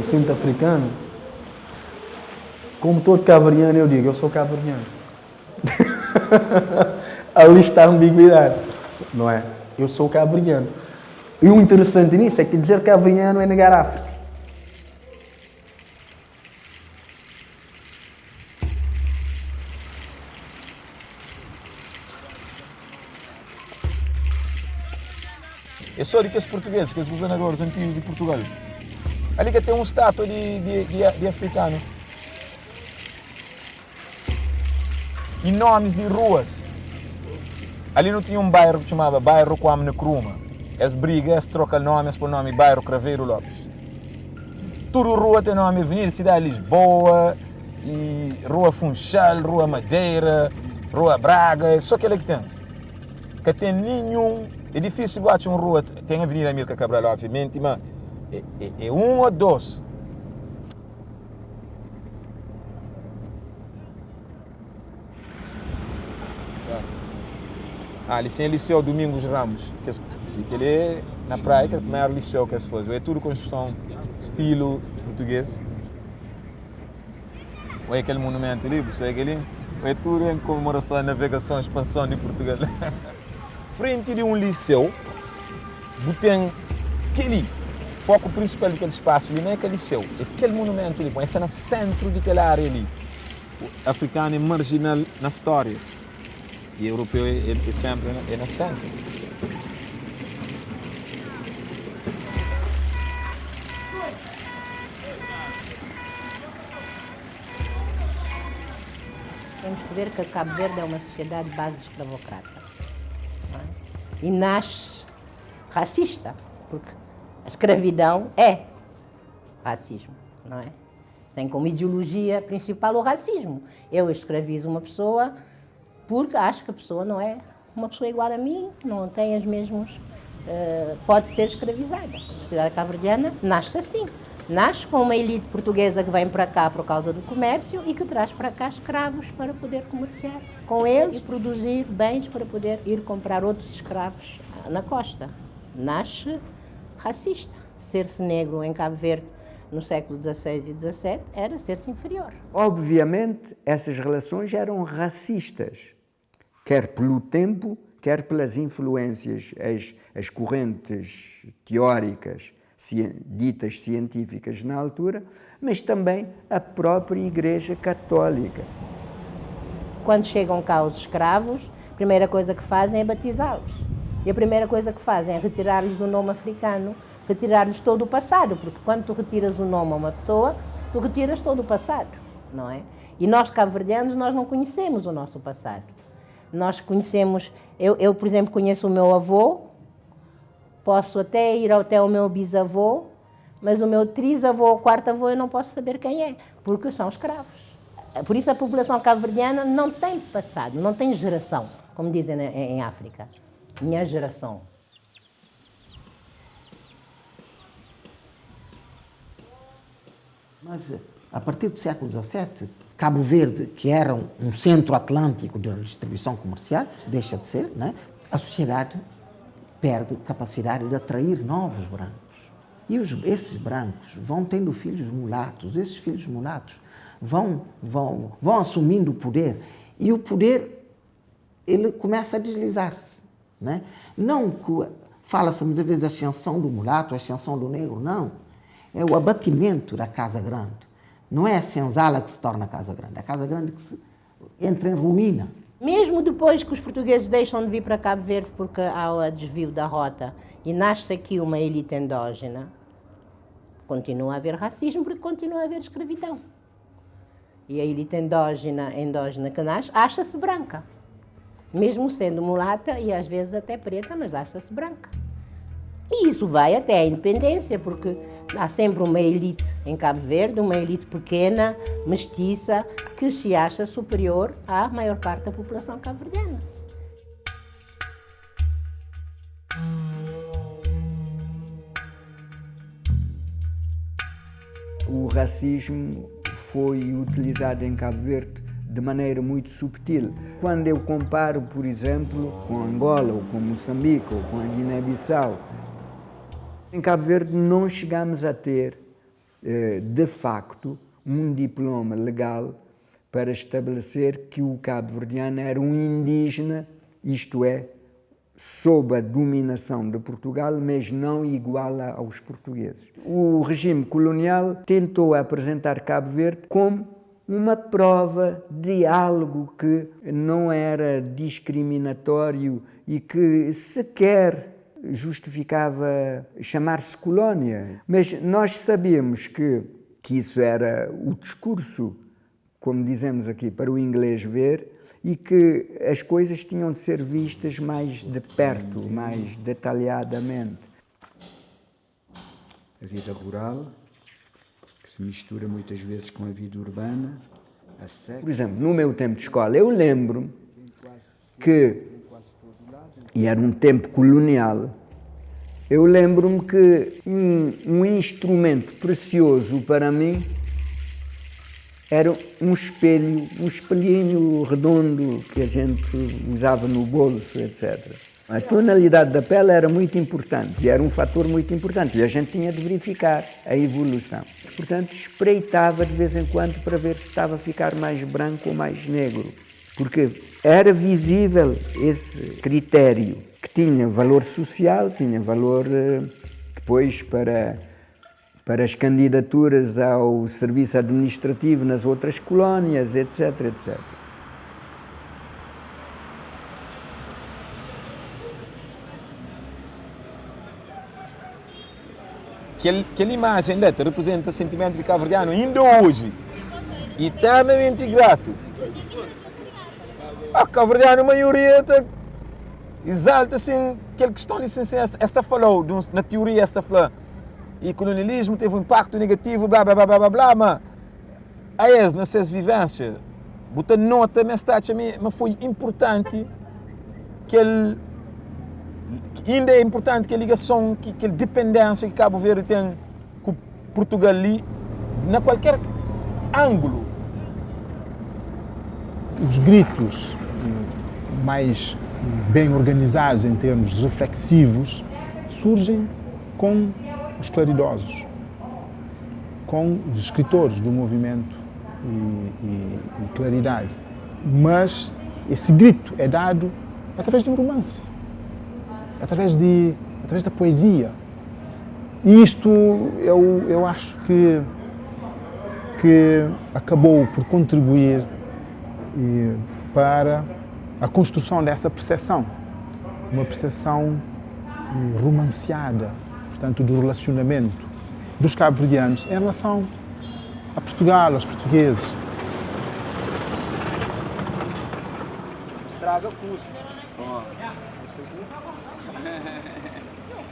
eu sinto africano. Como todo cabo-verdiano, eu digo, eu sou cabo-verdiano. Ali está a ambiguidade, não é? Eu sou cabo-verdiano. E o interessante nisso é que dizer cabo-verdiano é negar a África. É só de que os portugueses, que os governadores antigos de Portugal, ali que tem um estátua de africano. E nomes de ruas. Ali não tinha um bairro que chamava Bairro Kwame Nkrumah. As brigas trocam nomes por nome Bairro Craveiro Lopes. Tudo rua tem nome Avenida Cidade de Lisboa, e Rua Funchal, Rua Madeira, Rua Braga, só que ele que tem. Que tem nenhum. É difícil bater uma rua, tem a Avenida Amílcar Cabral, obviamente, mas é um ou dois. Ali tem o Liceu Domingos Ramos, que ele é na praia, que é o primeiro liceu que se faz. É tudo construção estilo português. Ou é aquele monumento ali, é tudo em comemoração à navegação e expansão de Portugal. Frente de um liceu, tem aquele foco principal daquele espaço ali, não é aquele liceu, é aquele monumento ali, é no centro daquela área ali. O africano é marginal na história e o europeu é sempre no centro. Temos que ver que Cabo Verde é uma sociedade de base escravocrata. E nasce racista, porque a escravidão é racismo, não é? Tem como ideologia principal o racismo. Eu escravizo uma pessoa porque acho que a pessoa não é uma pessoa igual a mim, não tem os mesmos... pode ser escravizada. A sociedade cabo-verdiana nasce assim. Nasce com uma elite portuguesa que vem para cá por causa do comércio e que traz para cá escravos para poder comerciar com eles e produzir bens para poder ir comprar outros escravos na costa. Nasce racista. Ser-se negro em Cabo Verde no século XVI e XVII era ser-se inferior. Obviamente, essas relações eram racistas, quer pelo tempo, quer pelas influências, as correntes teóricas ditas científicas na altura, mas também a própria Igreja Católica. Quando chegam cá os escravos, a primeira coisa que fazem é batizá-los. E a primeira coisa que fazem é retirar-lhes o nome africano, retirar-lhes todo o passado, porque quando tu retiras o nome a uma pessoa, tu retiras todo o passado, não é? E nós, cabo-verdianos, nós não conhecemos o nosso passado. Nós conhecemos, eu, por exemplo, conheço o meu avô, posso até ir até o meu bisavô, mas o meu trisavô ou quarto avô eu não posso saber quem é, porque são escravos. Por isso a população cabo-verdiana não tem passado, não tem geração, como dizem em África. Minha geração. Mas a partir do século XVII, Cabo Verde, que era um centro atlântico de distribuição comercial, deixa de ser, né? A sociedade perde capacidade de atrair novos brancos. E esses brancos vão tendo filhos mulatos, esses filhos mulatos vão assumindo o poder, e o poder ele começa a deslizar-se. Né? Não fala-se muitas vezes da ascensão do mulato, a ascensão do negro, não. É o abatimento da Casa Grande. Não é a senzala que se torna a Casa Grande, é a Casa Grande que entra em ruína. Mesmo depois que os portugueses deixam de vir para Cabo Verde porque há o desvio da rota e nasce aqui uma elite endógena, continua a haver racismo porque continua a haver escravidão. E a elite endógena que nasce acha-se branca, mesmo sendo mulata e às vezes até preta, mas acha-se branca. E isso vai até a independência, porque há sempre uma elite em Cabo Verde, uma elite pequena, mestiça, que se acha superior à maior parte da população cabo-verdiana. O racismo foi utilizado em Cabo Verde de maneira muito subtil. Quando eu comparo, por exemplo, com Angola, ou com Moçambique, ou com a Guiné-Bissau, em Cabo Verde não chegamos a ter de facto, um diploma legal para estabelecer que o cabo-verdiano era um indígena, isto é, sob a dominação de Portugal, mas não igual aos portugueses. O regime colonial tentou apresentar Cabo Verde como uma prova de algo que não era discriminatório e que sequer justificava chamar-se colónia. Mas nós sabemos que isso era o discurso, como dizemos aqui, para o inglês ver, e que as coisas tinham de ser vistas mais de perto, mais detalhadamente. A vida rural, que se mistura muitas vezes com a vida urbana. Por exemplo, no meu tempo de escola, eu lembro que, e era um tempo colonial, eu lembro-me que um instrumento precioso para mim era um espelho, um espelhinho redondo que a gente usava no bolso, etc. A tonalidade da pele era muito importante e era um fator muito importante e a gente tinha de verificar a evolução. Portanto, espreitava de vez em quando para ver se estava a ficar mais branco ou mais negro, porque era visível esse critério que tinha valor social, tinha valor depois para as candidaturas ao serviço administrativo nas outras colónias, etc, etc. Aquela imagem representa o sentimento de cabo-verdiano ainda hoje, eternamente grato. A cabo-verdiano, a maioria, exalta assim aquela questão de esta falou, na teoria esta falou. E o colonialismo teve um impacto negativo, blá, blá, blá, blá, blá, blá, mas a eles, nessas vivências, botar nota, mas foi importante que ainda é importante que a ligação, que a dependência que Cabo Verde tem com Portugal ali, na qualquer ângulo. Os gritos mais bem organizados em termos reflexivos surgem com os claridosos, com os escritores do movimento e claridade. Mas esse grito é dado através de um romance, através da poesia. E isto eu acho que acabou por contribuir para a construção dessa percepção, uma percepção romanceada, portanto, do relacionamento dos cabo-verdianos em relação a Portugal, aos portugueses. Estraga curso.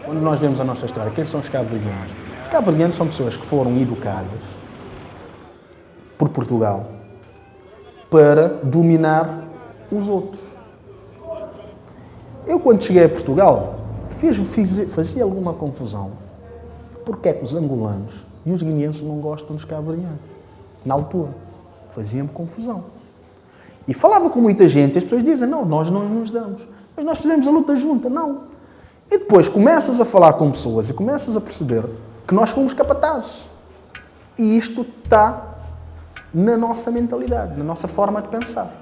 Quando nós vemos a nossa história, quem são os cabo-verdianos? Os cabo-verdianos são pessoas que foram educadas por Portugal para dominar os outros. Eu, quando cheguei a Portugal, fazia alguma confusão. Porque é que os angolanos e os guineenses não gostam dos cabo-verdianos? Na altura, fazia-me confusão. E falava com muita gente, as pessoas dizem, não, nós não nos damos. Mas nós fizemos a luta junta, não. E depois começas a falar com pessoas e começas a perceber que nós fomos capatazes. E isto está na nossa mentalidade, na nossa forma de pensar.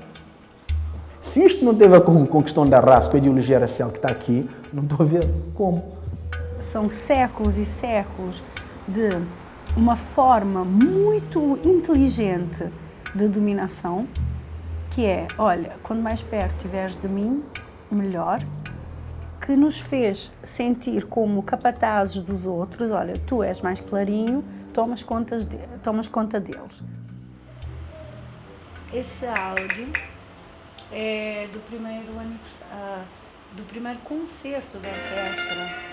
Se isto não teve a ver com a questão da raça, com a ideologia racial que está aqui, não estou a ver como. São séculos e séculos de uma forma muito inteligente de dominação, que é, olha, quanto mais perto estiveres de mim, melhor, que nos fez sentir como capatazes dos outros, olha, tu és mais clarinho, tomas conta deles. Esse áudio é do primeiro concerto da orquestra.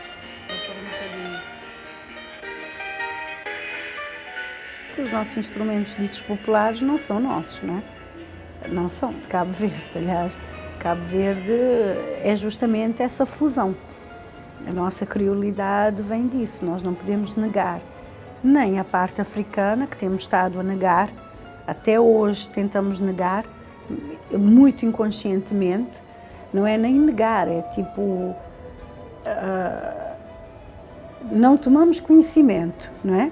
Os nossos instrumentos ditos populares não são nossos, não é? Não são de Cabo Verde, aliás. Cabo Verde é justamente essa fusão. A nossa criolidade vem disso, nós não podemos negar nem a parte africana, que temos estado a negar, até hoje tentamos negar, muito inconscientemente, não é nem negar, é tipo, não tomamos conhecimento, não é?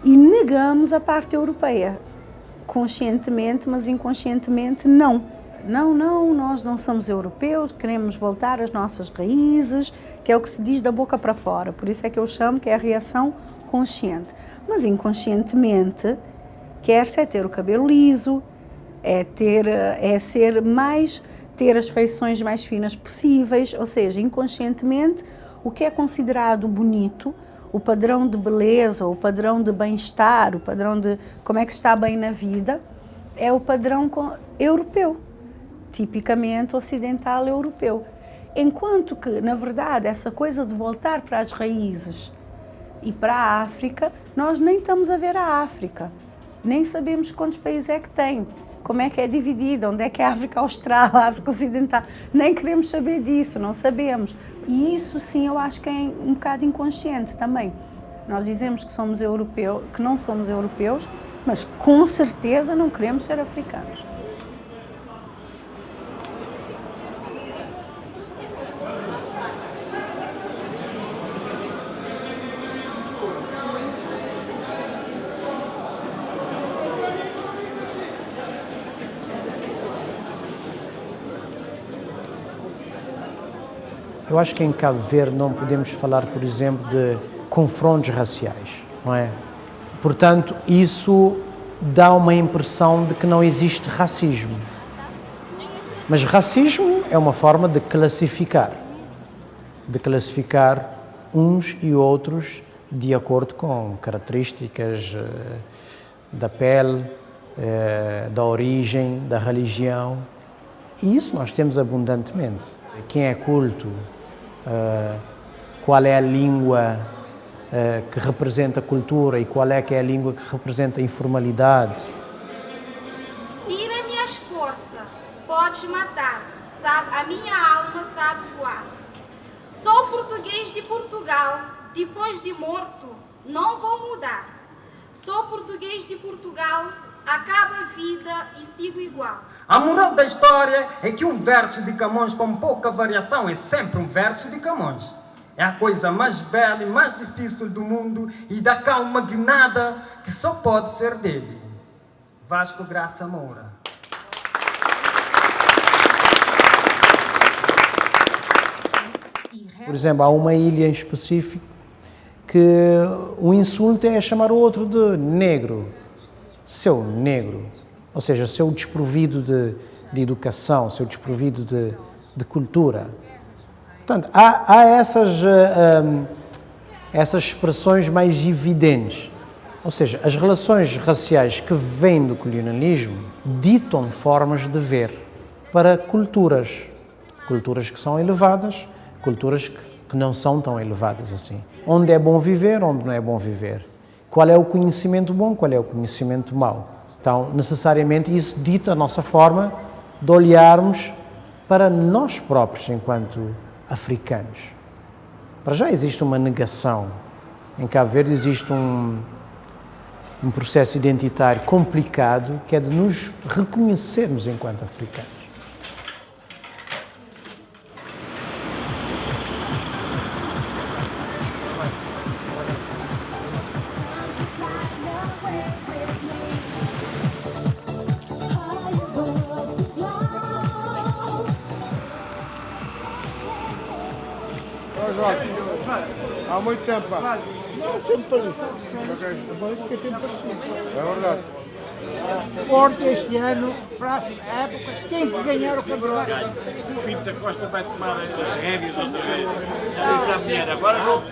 e negamos a parte europeia. Conscientemente, mas inconscientemente, não. Não, nós não somos europeus, queremos voltar às nossas raízes, que é o que se diz da boca para fora. Por isso é que eu chamo que é a reação consciente. Mas inconscientemente, quer-se é ter o cabelo liso, ter as feições mais finas possíveis, ou seja, inconscientemente, o que é considerado bonito, o padrão de beleza, o padrão de bem-estar, o padrão de como é que está bem na vida, é o padrão europeu, tipicamente ocidental europeu. Enquanto que, na verdade, essa coisa de voltar para as raízes e para a África, nós nem estamos a ver a África, nem sabemos quantos países é que tem, como é que é dividida, onde é que é a África Austral, a África Ocidental, nem queremos saber disso, não sabemos. E isso sim eu acho que é um bocado inconsciente também. Nós dizemos que somos europeus, que não somos europeus, mas com certeza não queremos ser africanos. Eu acho que em Cabo Verde não podemos falar, por exemplo, de confrontos raciais, não é? Portanto, isso dá uma impressão de que não existe racismo. Mas racismo é uma forma de classificar uns e outros de acordo com características da pele, da origem, da religião. E isso nós temos abundantemente. Quem é culto, qual é a língua que representa a cultura e qual é que é a língua que representa a informalidade. Tira-me as forças, podes matar, sabe, a minha alma sabe voar. Sou português de Portugal, depois de morto, não vou mudar. Sou português de Portugal, acaba a vida e sigo igual. A moral da história é que um verso de Camões com pouca variação é sempre um verso de Camões. É a coisa mais bela e mais difícil do mundo e dá cá uma guinada que só pode ser dele. Vasco Graça Moura. Por exemplo, há uma ilha em específico que o insulto é chamar o outro de negro, seu negro. Ou seja, seu desprovido de educação, seu desprovido de cultura. Portanto, há essas expressões mais evidentes. Ou seja, as relações raciais que vêm do colonialismo ditam formas de ver para culturas. Culturas que são elevadas, culturas que não são tão elevadas assim. Onde é bom viver, onde não é bom viver. Qual é o conhecimento bom, qual é o conhecimento mau. Então, necessariamente, isso dita a nossa forma de olharmos para nós próprios enquanto africanos. Para já existe uma negação. Em Cabo Verde existe um processo identitário complicado que é de nos reconhecermos enquanto africanos. Há muito tempo, pá. Não, sempre parecido. Agora fica tempo parecido. É verdade. Porto este ano, próxima época, tem que ganhar o campeonato. O Pinto da Costa vai tomar as rédeas outra vez. Disse à mulher, agora não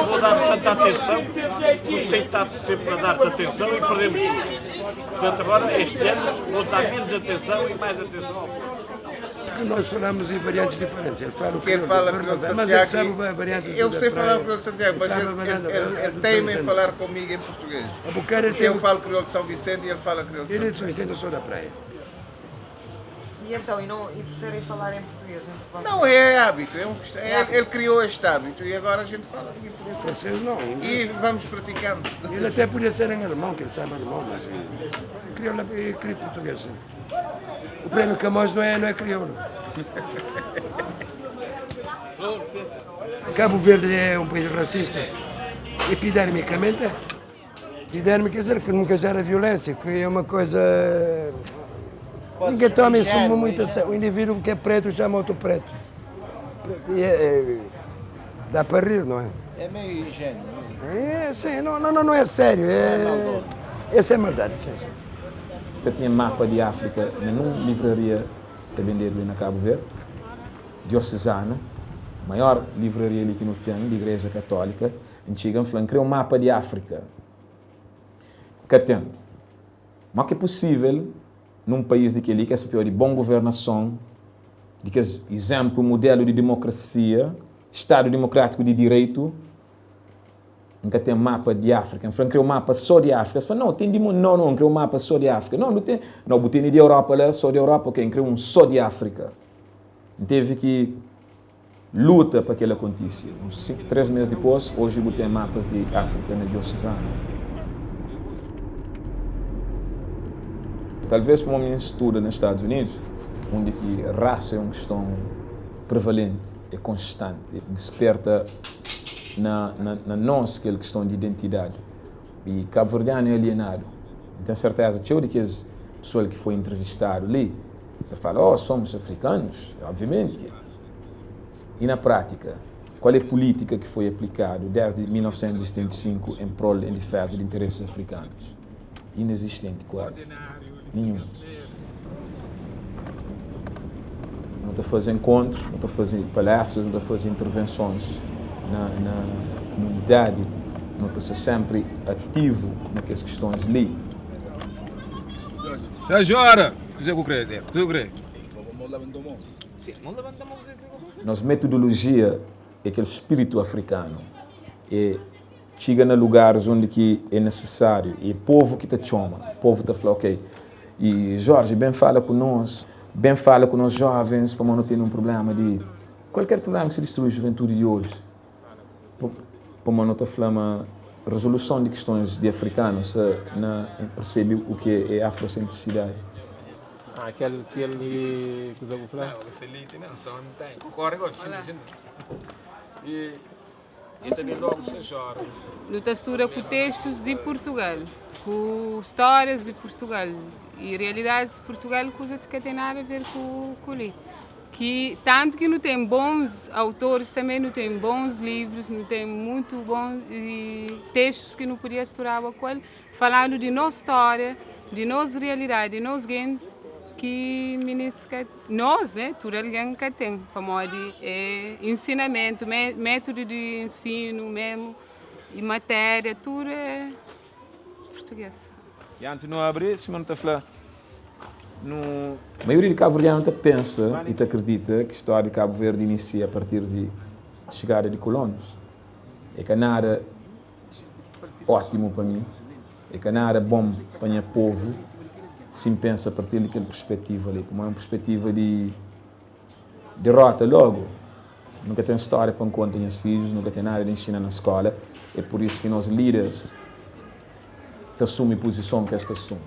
vou dar tanta atenção, porque tem estado sempre a dar-te atenção e perdemos tudo. Portanto, agora este ano vou dar menos atenção e mais atenção ao Porto. Nós falamos em variantes diferentes. Ele fala o que ele fala crioulo de Santiago. Mas ele sabe variantes. Eu sei falar crioulo de Santiago, mas ele teima em falar comigo em português. Eu falo crioulo de São Vicente e ele fala crioulo de Santiago. Ele é de São Vicente, eu sou da praia. E então, e preferem falar em português? Não, é hábito. Ele criou este hábito e agora a gente fala em português. Francês não. E vamos praticando. Ele até podia ser em alemão, que ele sabe alemão, mas ele cria português. Sim. O prémio Camões não é crioulo. Cabo Verde é um país racista, epidermicamente. Fidel-me quer dizer que nunca gera violência, que é uma coisa... Ninguém toma isso muito a sério. O indivíduo que é preto chama outro preto. Dá para rir, não é? É meio ingênuo. Sim, não é sério. Essa é maldade, sim. Eu tinha mapa de África numa livraria para vender ali na Cabo Verde, diocesana, maior livraria ali que não tem, de Igreja Católica, antiga, falando, criou um mapa de África. Que tem. Mas que é possível, num país daquele que é pior de boa governação, de que é exemplo, modelo de democracia, Estado democrático de direito, nunca tem mapa de África. Falando, criou um mapa só de África. Você fala, não, tem de mundo, não, criou um mapa só de África. Não tem. Não, botei de Europa lá, só de Europa, ok, criou um só de África. Teve que luta para que ele aconteça. 3 meses depois, hoje botei mapas de África na diocesana. Talvez para um estudo nos Estados Unidos, onde que a raça é uma questão prevalente, é constante, desperta na nós aquela questão de identidade. E cabo-verdiano é alienado. Tenho certeza, tinha de que as pessoas que foi entrevistado ali, você fala, somos africanos, obviamente. E na prática, qual é a política que foi aplicada desde 1975 em prol em defesa de interesses africanos? Inexistente quase. Nenhum. Não está fazendo encontros, não está fazendo palestras, não está fazendo intervenções na comunidade, não está sempre ativo naquelas questões ali. Sajora! Nossa metodologia é aquele espírito africano. Chega em lugares onde que é necessário. E o povo que te chama, o povo está falando, ok. E Jorge, bem fala com nós jovens, para não ter um problema de... Qualquer problema que se destrua a juventude de hoje. Para não estar falando resolução de questões de africanos, percebe o que é afrocentricidade. Aquele que eu vou falar? Você ali tem noção, não tem. Corre agora, E também logo Sajora. Literatura com textos de Portugal, com histórias de Portugal e realidades de Portugal, coisas que têm nada a ver com ali. Tanto que não tem bons autores, também não tem bons livros, não tem muito bons textos que não podia misturar com ele, falando de nossa história, de nossa realidade, de nossa gente, que nós, né, tudo alguém que tem, para modo ensinamento, método de ensino mesmo, e matéria, tudo é português. E antes de não abrir, se não está falando, a maioria de cabo-verdianos pensa e acredita que a história de Cabo Verde inicia a partir de chegada de colonos. É que nada ótimo para mim, é que nada bom para o povo, se pensa a partir daquela perspectiva ali, uma perspectiva de derrota logo. Nunca tem história para contar os filhos, nunca tem nada de ensinar na escola. É por isso que nós líderes assumem a posição que esta assume.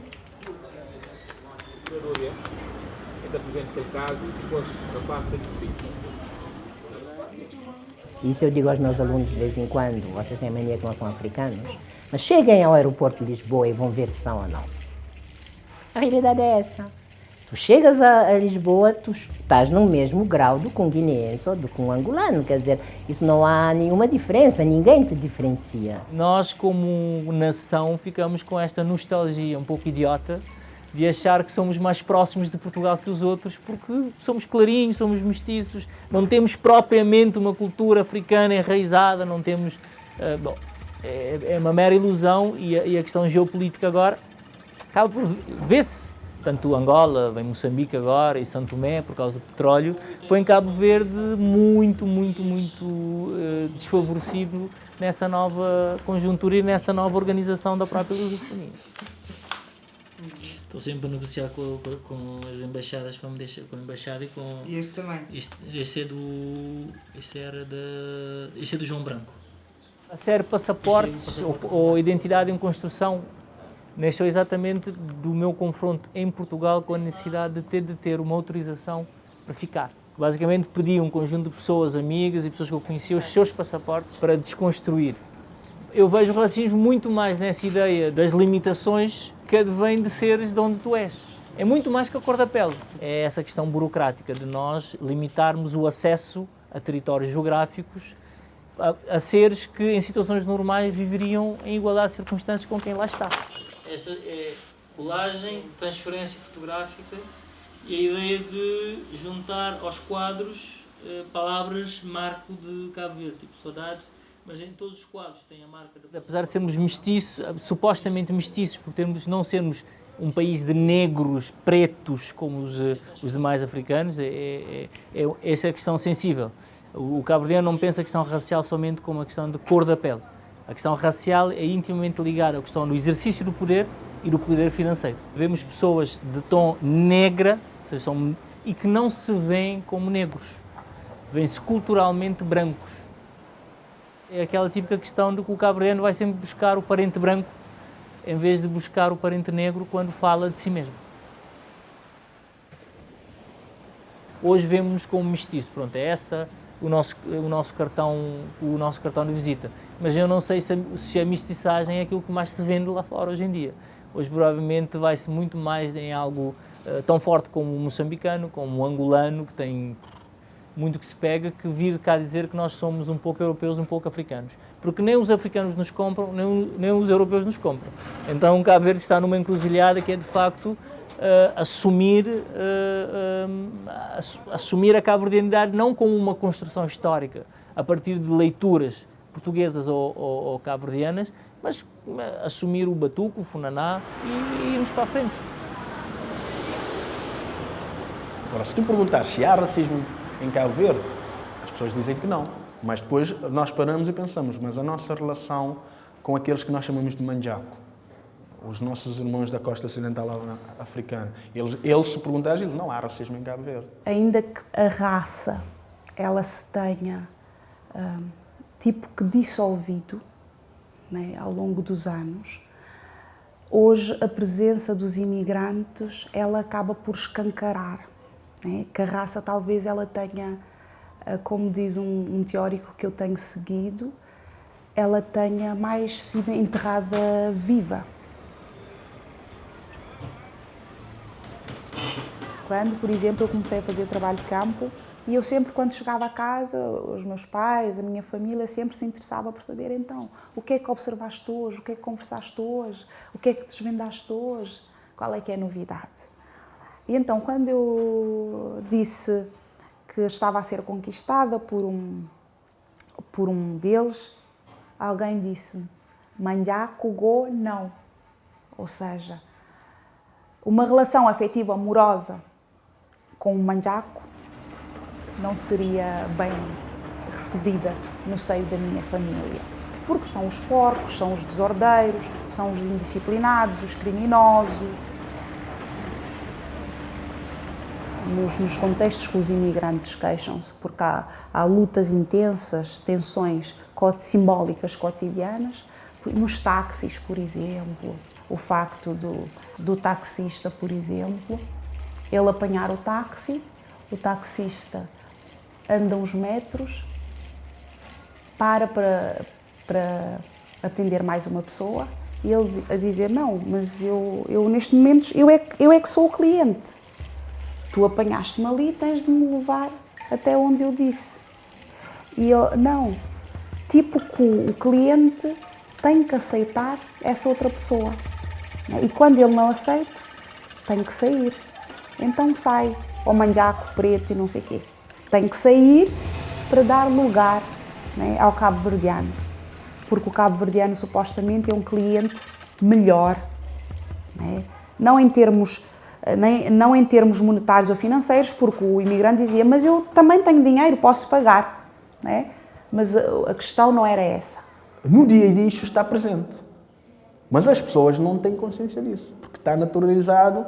Isso eu digo aos meus alunos de vez em quando, vocês têm a mania que não são africanos, mas cheguem ao aeroporto de Lisboa e vão ver se são ou não. A realidade é essa. Tu chegas a Lisboa, tu estás no mesmo grau do com guineense ou do com angolano, quer dizer, isso não há nenhuma diferença, ninguém te diferencia. Nós, como nação, ficamos com esta nostalgia um pouco idiota de achar que somos mais próximos de Portugal que os outros, porque somos clarinhos, somos mestiços, não temos propriamente uma cultura africana enraizada, não temos... é uma mera ilusão e a questão geopolítica agora acaba por ver-se. Tanto Angola, vem Moçambique agora e Santo Tomé, por causa do petróleo, põe Cabo Verde muito desfavorecido nessa nova conjuntura e nessa nova organização da própria lusofonia. Estou sempre a negociar com as embaixadas para me deixar com a embaixada e com... E este também? Este é do João Branco. A série Passaportes ou Identidade em Construção nasceu exatamente do meu confronto em Portugal com a necessidade de ter uma autorização para ficar. Basicamente pedi a um conjunto de pessoas, amigas e pessoas que eu conhecia, os seus passaportes para desconstruir. Eu vejo o racismo muito mais nessa ideia das limitações que advém de seres de onde tu és. É muito mais que a cor da pele. É essa questão burocrática de nós limitarmos o acesso a territórios geográficos a seres que em situações normais viveriam em igualdade de circunstâncias com quem lá está. Essa é colagem, transferência fotográfica e a ideia de juntar aos quadros palavras marco de Cabo Verde, tipo saudade, mas em todos os quadros tem a marca da... Apesar de sermos mestiços, supostamente mestiços, por não sermos um país de negros, pretos, como os demais africanos, essa é a questão sensível. O cabo-verdiano não pensa a questão racial somente como a questão de cor da pele. A questão racial é intimamente ligada à questão do exercício do poder e do poder financeiro. Vemos pessoas de tom negra, ou seja, e que não se veem como negros. Vêm-se culturalmente brancos. É aquela típica questão de que o cabo-verdiano vai sempre buscar o parente branco em vez de buscar o parente negro quando fala de si mesmo. Hoje vemos-nos como mestiço. Pronto, é essa o nosso cartão de visita. Mas eu não sei se a mestiçagem é aquilo que mais se vende lá fora hoje em dia. Hoje provavelmente vai-se muito mais em algo tão forte como o moçambicano, como o angolano, que tem muito que se pega, que vir cá dizer que nós somos um pouco europeus, um pouco africanos. Porque nem os africanos nos compram, nem os europeus nos compram. Então Cabo Verde está numa encruzilhada que é de facto assumir a cabo-verdianidade não como uma construção histórica a partir de leituras portuguesas ou cabo-verdianas, mas assumir o batuco, o funaná e irmos para a frente. Agora, se tu perguntares se há racismo em Cabo Verde, as pessoas dizem que não. Mas depois nós paramos e pensamos, mas a nossa relação com aqueles que nós chamamos de manjaco, os nossos irmãos da costa ocidental africana, eles se perguntarem, eles não há racismo em Cabo Verde. Ainda que a raça ela se tenha tipo que dissolvido, né, ao longo dos anos, hoje a presença dos imigrantes ela acaba por escancarar, né, que a raça talvez ela tenha, como diz um teórico que eu tenho seguido, ela tenha mais sido enterrada viva. Quando, por exemplo, eu comecei a fazer trabalho de campo e eu sempre, quando chegava a casa, os meus pais, a minha família, sempre se interessava por saber, então, o que é que observaste hoje, o que é que conversaste hoje, o que é que desvendaste hoje, qual é que é a novidade. E então, quando eu disse que estava a ser conquistada por um deles, alguém disse, manjaco go não. Ou seja, uma relação afetiva amorosa com um manjaco não seria bem recebida no seio da minha família. Porque são os porcos, são os desordeiros, são os indisciplinados, os criminosos. Nos contextos que os imigrantes queixam-se, porque há lutas intensas, tensões simbólicas cotidianas, nos táxis, por exemplo, o facto do taxista, por exemplo, ele apanhar o taxista anda uns metros, para atender mais uma pessoa, e ele a dizer, não, mas eu neste momento, eu é que sou o cliente. Tu apanhaste-me ali, tens de me levar até onde eu disse. E eu, não, tipo que o cliente tem que aceitar essa outra pessoa. E quando ele não aceita, tem que sair. Então sai ao manjaco preto e não sei o quê. Tem que sair para dar lugar, né, ao cabo-verdiano. Porque o cabo-verdiano supostamente é um cliente melhor. Né? Não em termos monetários ou financeiros, porque o imigrante dizia, mas eu também tenho dinheiro, posso pagar. Né? Mas a questão não era essa. No dia a dia isto está presente. Mas as pessoas não têm consciência disso, porque está naturalizado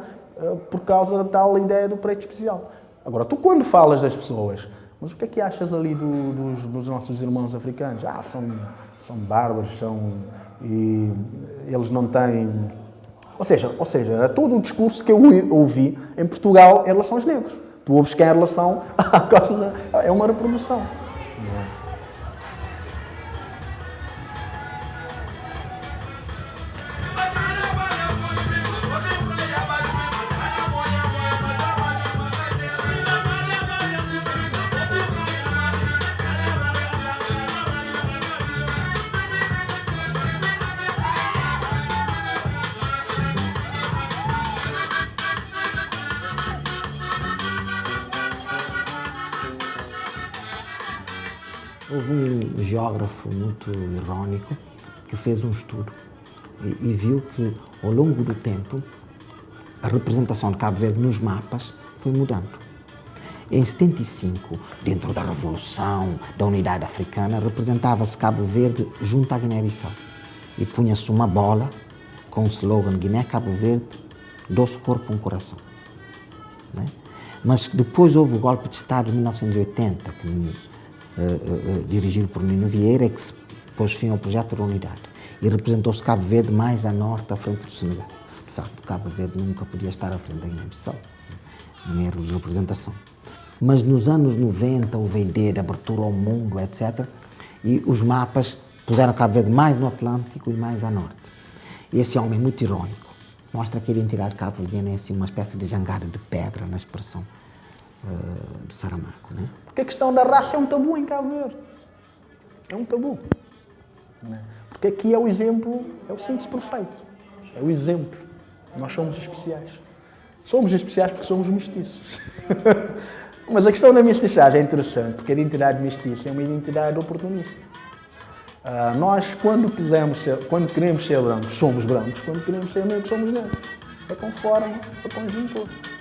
por causa da tal ideia do preto especial. Agora, tu quando falas das pessoas, mas o que é que achas ali dos nossos irmãos africanos? São bárbaros, e eles não têm... Ou seja, todo o discurso que eu ouvi em Portugal em relação aos negros. Tu ouves que em relação à costa é uma reprodução. Houve um geógrafo muito irónico que fez um estudo e viu que, ao longo do tempo, a representação de Cabo Verde nos mapas foi mudando. Em 75, dentro da Revolução, da Unidade Africana, representava-se Cabo Verde junto à Guiné-Bissau. E punha-se uma bola com o slogan Guiné-Cabo Verde, doce corpo, um coração. Né? Mas depois houve o golpe de Estado de 1980, dirigido por Nino Vieira, que se pôs fim ao projeto da unidade. E representou-se Cabo Verde mais a norte, à frente do Senegal. De facto, Cabo Verde nunca podia estar à frente da Guiné-Bissau. Um erro de representação. Mas nos anos 90, o VD de abertura ao mundo, etc., e os mapas puseram Cabo Verde mais no Atlântico e mais a norte. E esse homem muito irónico mostra que a identidade cabo-verdiana é assim uma espécie de jangada de pedra na expressão de Saramago, né? Porque a questão da raça é um tabu em Cabo Verde. É um tabu. Né? Porque aqui é o exemplo, é o síntese perfeito. É o exemplo. Nós somos especiais. Somos especiais porque somos mestiços. Mas a questão da mestiçagem é interessante, porque a identidade mestiça é uma identidade oportunista. Nós, quando queremos ser brancos, somos brancos. Quando queremos ser negros, somos negros. É conforme a conjuntura.